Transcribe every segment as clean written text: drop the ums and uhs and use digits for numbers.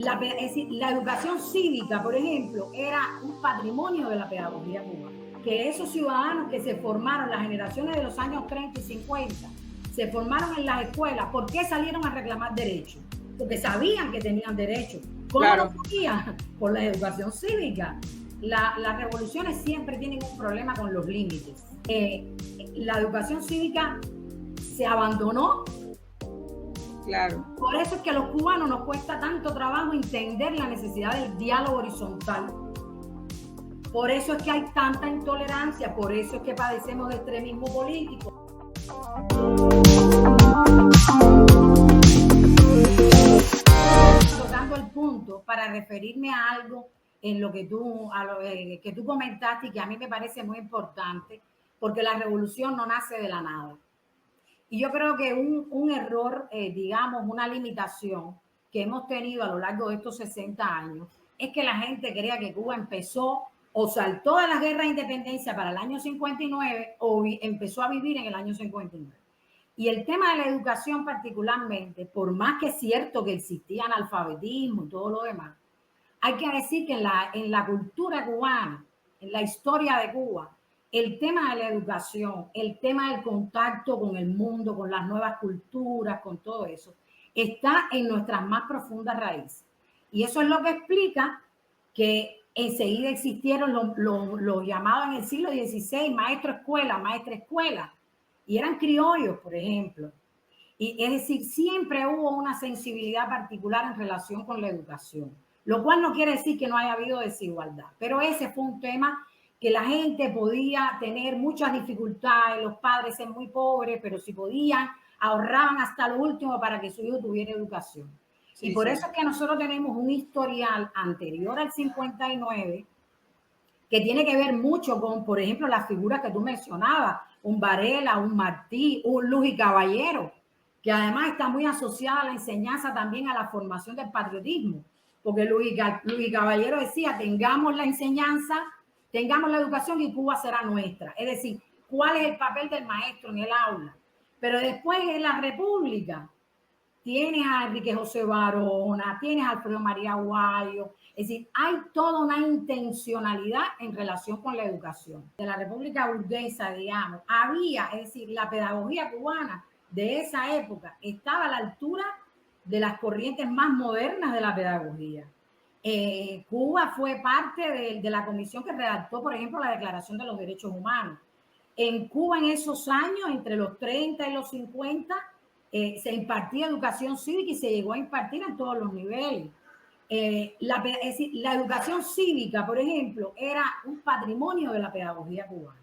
Es decir, la educación cívica, por ejemplo, era un patrimonio de la pedagogía cubana. Que esos ciudadanos que se formaron, las generaciones de los años 30 y 50, se formaron en las escuelas, ¿por qué salieron a reclamar derechos? Porque sabían que tenían derechos. ¿Cómo lo sabían? Por la educación cívica. Las revoluciones siempre tienen un problema con los límites. La educación cívica se abandonó. Claro. Por eso es que a los cubanos nos cuesta tanto trabajo entender la necesidad del diálogo horizontal. Por eso es que hay tanta intolerancia, por eso es que padecemos de extremismo político. Tocando el punto para referirme a algo en lo que tú comentaste y que a mí me parece muy importante, porque la revolución no nace de la nada. Y yo creo que un error, digamos, una limitación que hemos tenido a lo largo de estos 60 años es que la gente crea que Cuba empezó o saltó de las guerras de independencia para el año 59 o empezó a vivir en el año 59. Y el tema de la educación particularmente, por más que es cierto que existía analfabetismo y todo lo demás, hay que decir que en la cultura cubana, en la historia de Cuba, el tema de la educación, el tema del contacto con el mundo, con las nuevas culturas, con todo eso, está en nuestras más profundas raíces. Y eso es lo que explica que enseguida existieron los llamados en el siglo XVI maestro escuela, maestra escuela, y eran criollos, por ejemplo. Y es decir, siempre hubo una sensibilidad particular en relación con la educación, lo cual no quiere decir que no haya habido desigualdad, pero ese fue un tema que la gente podía tener muchas dificultades, los padres ser muy pobres, pero si podían, ahorraban hasta lo último para que su hijo tuviera educación. Sí, y por eso es que nosotros tenemos un historial anterior al 59 que tiene que ver mucho con, por ejemplo, las figuras que tú mencionabas, un Varela, un Martí, un Luis Caballero, que además está muy asociada a la enseñanza también a la formación del patriotismo, porque Luis Caballero decía, tengamos la enseñanza, tengamos la educación y Cuba será nuestra. Es decir, ¿cuál es el papel del maestro en el aula? Pero después en la República tienes a Enrique José Barona, tienes a Alfredo María Guayo. Es decir, hay toda una intencionalidad en relación con la educación. De la República Burguesa, digamos, había, es decir, la pedagogía cubana de esa época estaba a la altura de las corrientes más modernas de la pedagogía. Cuba fue parte de la comisión que redactó, por ejemplo, la Declaración de los Derechos Humanos. En Cuba, en esos años, entre los 30 y los 50, se impartía educación cívica y se llegó a impartir en todos los niveles. Es decir, la educación cívica, por ejemplo, era un patrimonio de la pedagogía cubana.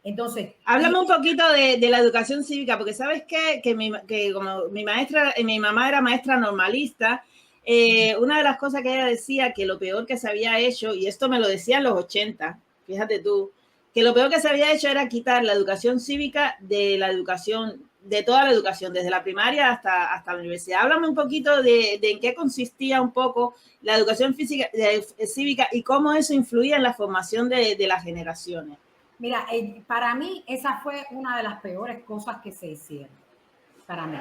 Entonces, háblame un poquito de la educación cívica, porque sabes que como mi mamá era maestra normalista, una de las cosas que ella decía que lo peor que se había hecho, y esto me lo decía en los 80, fíjate tú, que lo peor que se había hecho era quitar la educación cívica de la educación, de toda la educación, desde la primaria hasta la universidad. Háblame un poquito de en qué consistía un poco la educación cívica y cómo eso influía en la formación de las generaciones. Mira, para mí esa fue una de las peores cosas que se hicieron, para mí.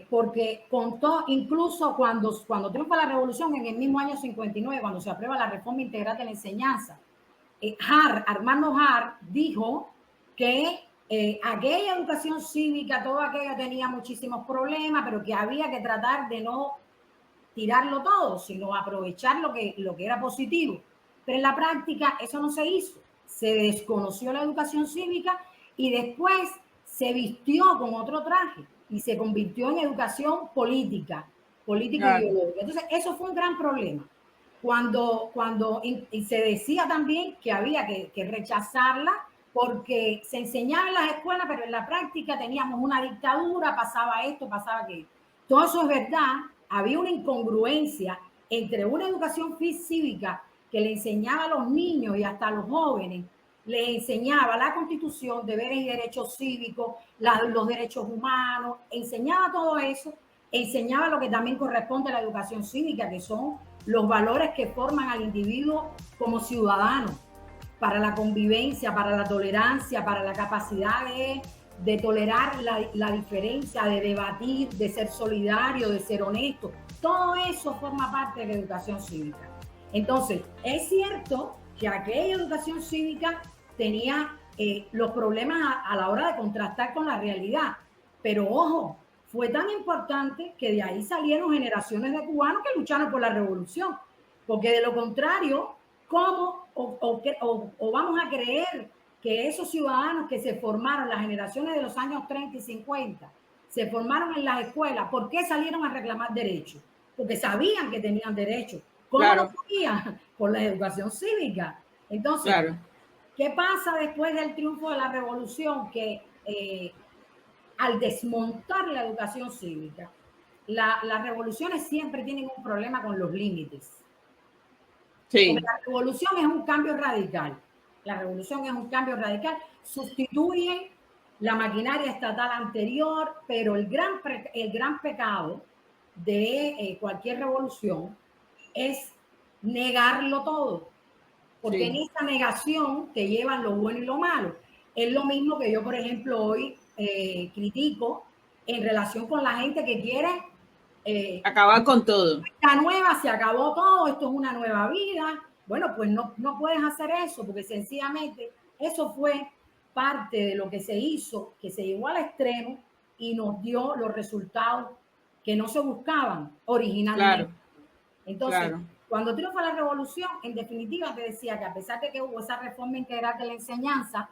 Porque contó, incluso cuando triunfa la revolución en el mismo año 59, cuando se aprueba la reforma integral de la enseñanza, Armando Hart dijo que aquella educación cívica, todo aquello tenía muchísimos problemas, pero que había que tratar de no tirarlo todo, sino aprovechar lo que era positivo. Pero en la práctica eso no se hizo. Se desconoció la educación cívica y después se vistió con otro traje y se convirtió en educación política, político-ideológica. Entonces, eso fue un gran problema. Cuando se decía también que había que rechazarla porque se enseñaba en las escuelas, pero en la práctica teníamos una dictadura, pasaba esto, pasaba aquello. Todo eso es verdad. Había una incongruencia entre una educación cívica que le enseñaba a los niños y hasta a los jóvenes, le enseñaba la Constitución, deberes y derechos cívicos, los derechos humanos, enseñaba todo eso, enseñaba lo que también corresponde a la educación cívica, que son los valores que forman al individuo como ciudadano, para la convivencia, para la tolerancia, para la capacidad de tolerar la diferencia, de debatir, de ser solidario, de ser honesto. Todo eso forma parte de la educación cívica. Entonces, es cierto que aquella educación cívica tenía los problemas a la hora de contrastar con la realidad, pero ojo, fue tan importante que de ahí salieron generaciones de cubanos que lucharon por la revolución, porque de lo contrario, ¿cómo o vamos a creer que esos ciudadanos que se formaron, las generaciones de los años 30 y 50, se formaron en las escuelas, ¿por qué salieron a reclamar derechos? Porque sabían que tenían derechos. ¿Cómo lo sabían? Por la educación cívica. Entonces, ¿qué pasa después del triunfo de la revolución? Que al desmontar la educación cívica, las revoluciones siempre tienen un problema con los límites. Sí. Porque la revolución es un cambio radical. La revolución es un cambio radical. Sustituye la maquinaria estatal anterior, pero el gran pecado de cualquier revolución es negarlo todo. Porque en esa negación te llevan lo bueno y lo malo. Es lo mismo que yo, por ejemplo, hoy critico en relación con la gente que quiere acabar con todo. La nueva, se acabó todo, esto es una nueva vida. Bueno, pues no puedes hacer eso, porque sencillamente eso fue parte de lo que se hizo, que se llevó al extremo y nos dio los resultados que no se buscaban originalmente. Claro. Entonces, cuando triunfa la revolución, en definitiva te decía que a pesar de que hubo esa reforma integral de la enseñanza,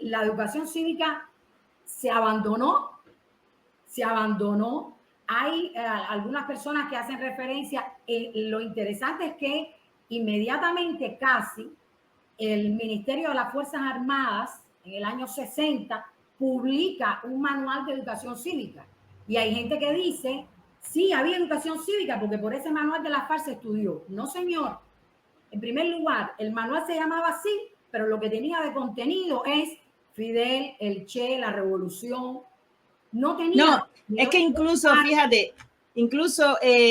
la educación cívica se abandonó. Hay algunas personas que hacen referencia. Lo interesante es que inmediatamente casi el Ministerio de las Fuerzas Armadas en el año 60 publica un manual de educación cívica. Y hay gente que dice, sí, había educación cívica porque por ese manual de la FARC se estudió. No, señor. En primer lugar, el manual se llamaba así, pero lo que tenía de contenido es Fidel, el Che, la revolución. No tenía. No, es que incluso, fíjate,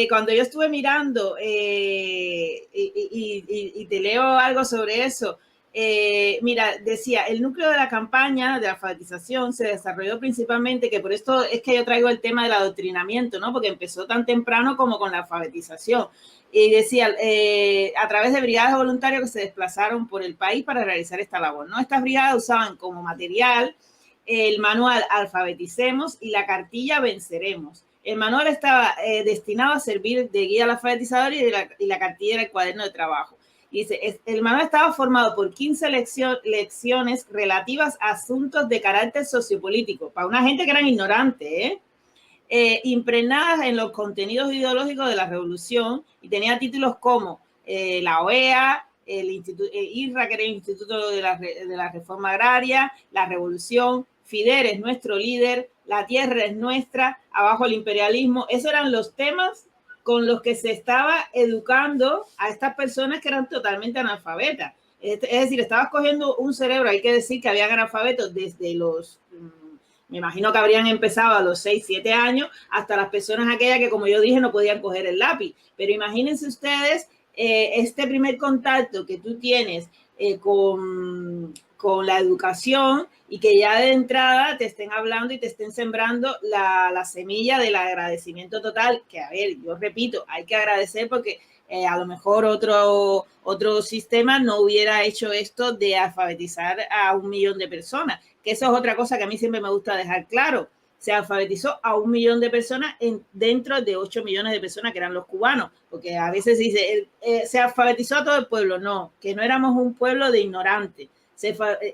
cuando yo estuve mirando y te leo algo sobre eso, mira, decía, el núcleo de la campaña de alfabetización se desarrolló principalmente, que por esto es que yo traigo el tema del adoctrinamiento, ¿no? Porque empezó tan temprano como con la alfabetización. Y decía, a través de brigadas de voluntarios que se desplazaron por el país para realizar esta labor, ¿no? Estas brigadas usaban como material el manual Alfabeticemos y la cartilla Venceremos. El manual estaba destinado a servir de guía al alfabetizador y la cartilla era el cuaderno de trabajo. Dice, el manual estaba formado por 15 lecciones relativas a asuntos de carácter sociopolítico, para una gente que eran ignorantes, impregnadas en los contenidos ideológicos de la revolución, y tenía títulos como la OEA, el Instituto IRRA, que era el Instituto de la Reforma Agraria, la Revolución, Fidel es nuestro líder, la tierra es nuestra, abajo el imperialismo. Esos eran los temas con los que se estaba educando a estas personas que eran totalmente analfabetas. Es decir, estabas cogiendo un cerebro, hay que decir que habían analfabetos desde los, me imagino que habrían empezado a los 6, 7 años, hasta las personas aquellas que, como yo dije, no podían coger el lápiz. Pero imagínense ustedes este primer contacto que tú tienes con la educación, y que ya de entrada te estén hablando y te estén sembrando la semilla del agradecimiento total, que a ver, yo repito, hay que agradecer porque a lo mejor otro sistema no hubiera hecho esto de alfabetizar a 1 millón de personas, que eso es otra cosa que a mí siempre me gusta dejar claro. Se alfabetizó a 1 millón de personas dentro de 8 millones de personas que eran los cubanos, porque a veces se dice, se alfabetizó a todo el pueblo. No, que no éramos un pueblo de ignorantes.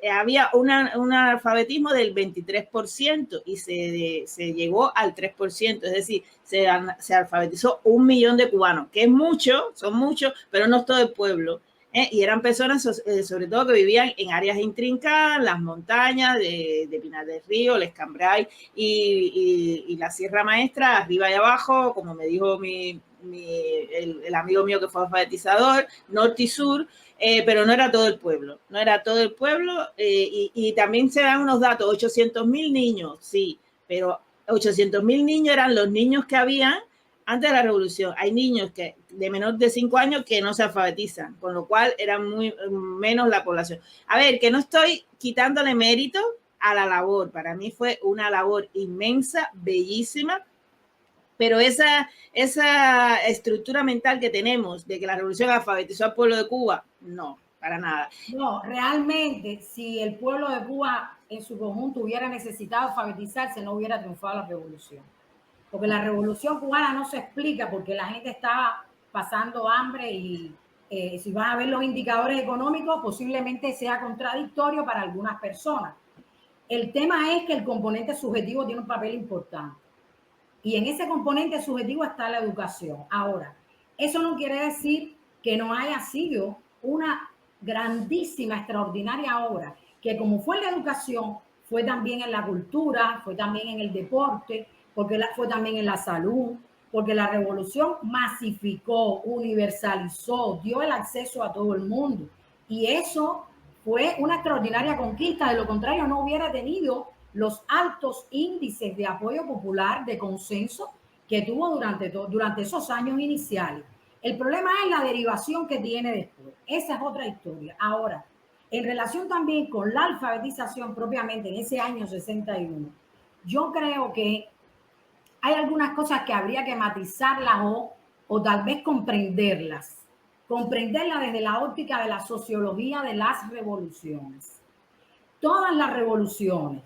Había un alfabetismo del 23% y se llegó al 3%, es decir, se alfabetizó 1 millón de cubanos, que es mucho, son muchos, pero no es todo el pueblo. Y eran personas sobre todo que vivían en áreas intrincadas, las montañas de Pinar del Río, el Escambray y la Sierra Maestra, arriba y abajo, como me dijo el amigo mío que fue alfabetizador, norte y sur, pero no era todo el pueblo, y también se dan unos datos, 800,000 niños, sí, pero 800,000 niños eran los niños que habían antes de la revolución. Hay niños que de menor de 5 años que no se alfabetizan, con lo cual eran muy menos la población. A ver, que no estoy quitándole mérito a la labor, para mí fue una labor inmensa, bellísima, Pero esa estructura mental que tenemos de que la revolución alfabetizó al pueblo de Cuba, no, para nada. No, realmente, si el pueblo de Cuba en su conjunto hubiera necesitado alfabetizarse, no hubiera triunfado la revolución. Porque la revolución cubana no se explica porque la gente estaba pasando hambre y si vas a ver los indicadores económicos, posiblemente sea contradictorio para algunas personas. El tema es que el componente subjetivo tiene un papel importante. Y en ese componente subjetivo está la educación. Ahora, eso no quiere decir que no haya sido una grandísima, extraordinaria obra, que como fue en la educación, fue también en la cultura, fue también en el deporte, porque fue también en la salud, porque la revolución masificó, universalizó, dio el acceso a todo el mundo. Y eso fue una extraordinaria conquista. De lo contrario, no hubiera tenido los altos índices de apoyo popular, de consenso que tuvo durante esos años iniciales. El problema es la derivación que tiene después. Esa es otra historia. Ahora, en relación también con la alfabetización propiamente en ese año 61, yo creo que hay algunas cosas que habría que matizarlas o tal vez comprenderlas desde la óptica de la sociología de las revoluciones. Todas las revoluciones,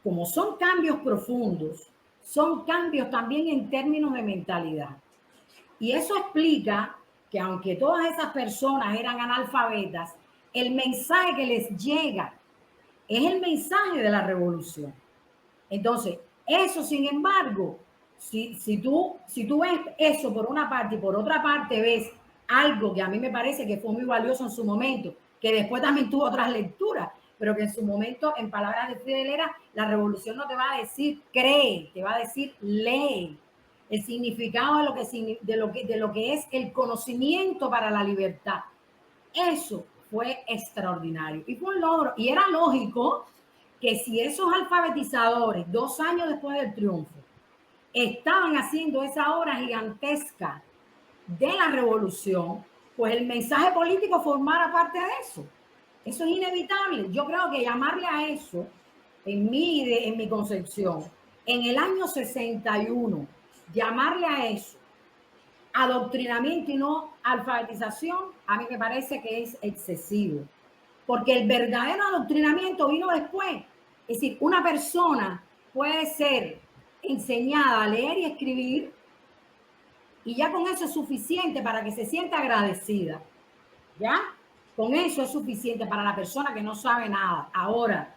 como son cambios profundos, son cambios también en términos de mentalidad. Y eso explica que aunque todas esas personas eran analfabetas, el mensaje que les llega es el mensaje de la revolución. Entonces, eso, sin embargo, si tú ves eso por una parte y por otra parte ves algo que a mí me parece que fue muy valioso en su momento, que después también tuvo otras lecturas, pero que en su momento, en palabras de Fidel, era la revolución no te va a decir cree, te va a decir lee. El significado de lo que es el conocimiento para la libertad. Eso fue extraordinario y fue un logro. Y era lógico que si esos alfabetizadores, 2 años después del triunfo, estaban haciendo esa obra gigantesca de la revolución, pues el mensaje político formara parte de eso. Eso es inevitable. Yo creo que llamarle a eso, en mi concepción, en el año 61, llamarle a eso adoctrinamiento y no alfabetización, a mí me parece que es excesivo. Porque el verdadero adoctrinamiento vino después. Es decir, una persona puede ser enseñada a leer y escribir y ya con eso es suficiente para que se sienta agradecida. ¿Ya? Con eso es suficiente para la persona que no sabe nada. Ahora,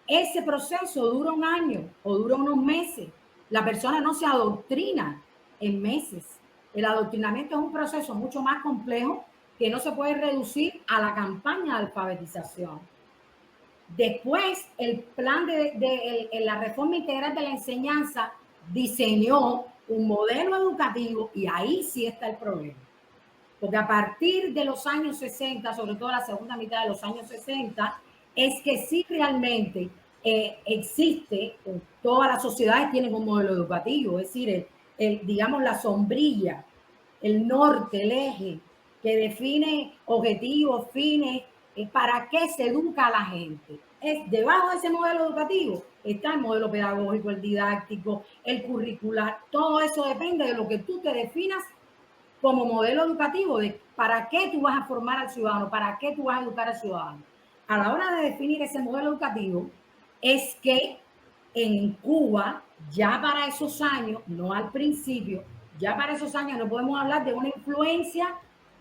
ese proceso dura 1 año o dura unos meses. La persona no se adoctrina en meses. El adoctrinamiento es un proceso mucho más complejo que no se puede reducir a la campaña de alfabetización. Después, el plan de la reforma integral de la enseñanza diseñó un modelo educativo y ahí sí está el problema. Porque a partir de los años 60, sobre todo la segunda mitad de los años 60, es que sí realmente existe, todas las sociedades tienen un modelo educativo, es decir, digamos la sombrilla, el norte, el eje, que define objetivos, fines, para qué se educa a la gente. Debajo de ese modelo educativo está el modelo pedagógico, el didáctico, el curricular, todo eso depende de lo que tú te definas como modelo educativo, de para qué tú vas a formar al ciudadano, para qué tú vas a educar al ciudadano. A la hora de definir ese modelo educativo, es que en Cuba, ya para esos años, no al principio, ya para esos años no podemos hablar de una influencia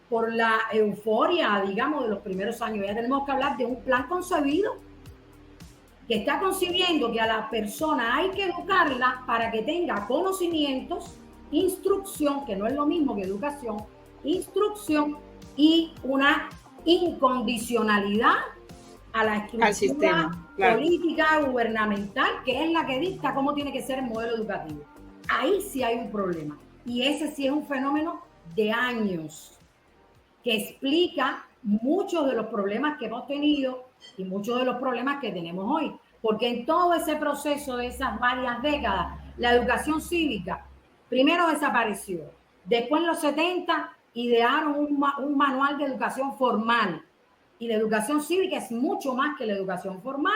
por la euforia, digamos, de los primeros años. Ya tenemos que hablar de un plan concebido que está concibiendo que a la persona hay que educarla para que tenga conocimientos, instrucción, que no es lo mismo que educación, instrucción y una incondicionalidad a la estructura sistema, claro, política, gubernamental, que es la que dicta cómo tiene que ser el modelo educativo. Ahí sí hay un problema. Y ese sí es un fenómeno de años que explica muchos de los problemas que hemos tenido y muchos de los problemas que tenemos hoy. Porque en todo ese proceso de esas varias décadas, la educación cívica primero desapareció. Después en los 70 idearon un manual de educación formal. Y la educación cívica es mucho más que la educación formal.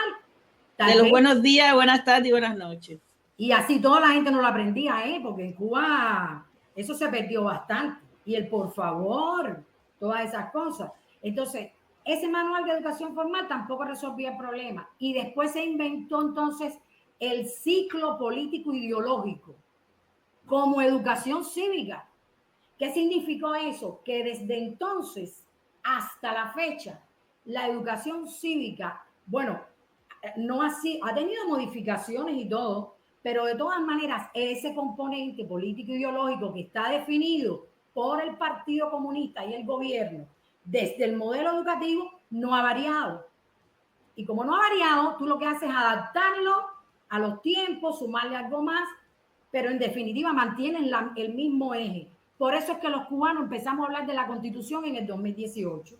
De los buenos días, buenas tardes y buenas noches. Y así toda la gente no lo aprendía, porque en Cuba eso se perdió bastante. Y el por favor, todas esas cosas. Entonces, ese manual de educación formal tampoco resolvía el problema. Y después se inventó entonces el ciclo político ideológico como educación cívica. ¿Qué significó eso? Que desde entonces hasta la fecha, la educación cívica, bueno, no así, ha tenido modificaciones y todo, pero de todas maneras, ese componente político ideológico que está definido por el Partido Comunista y el gobierno desde el modelo educativo no ha variado. Y como no ha variado, tú lo que haces es adaptarlo a los tiempos, sumarle algo más, pero en definitiva mantienen el mismo eje. Por eso es que los cubanos empezamos a hablar de la Constitución en el 2018.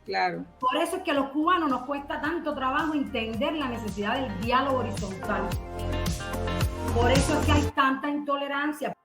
Claro. Por eso es que a los cubanos nos cuesta tanto trabajo entender la necesidad del diálogo horizontal. Por eso es que hay tanta intolerancia.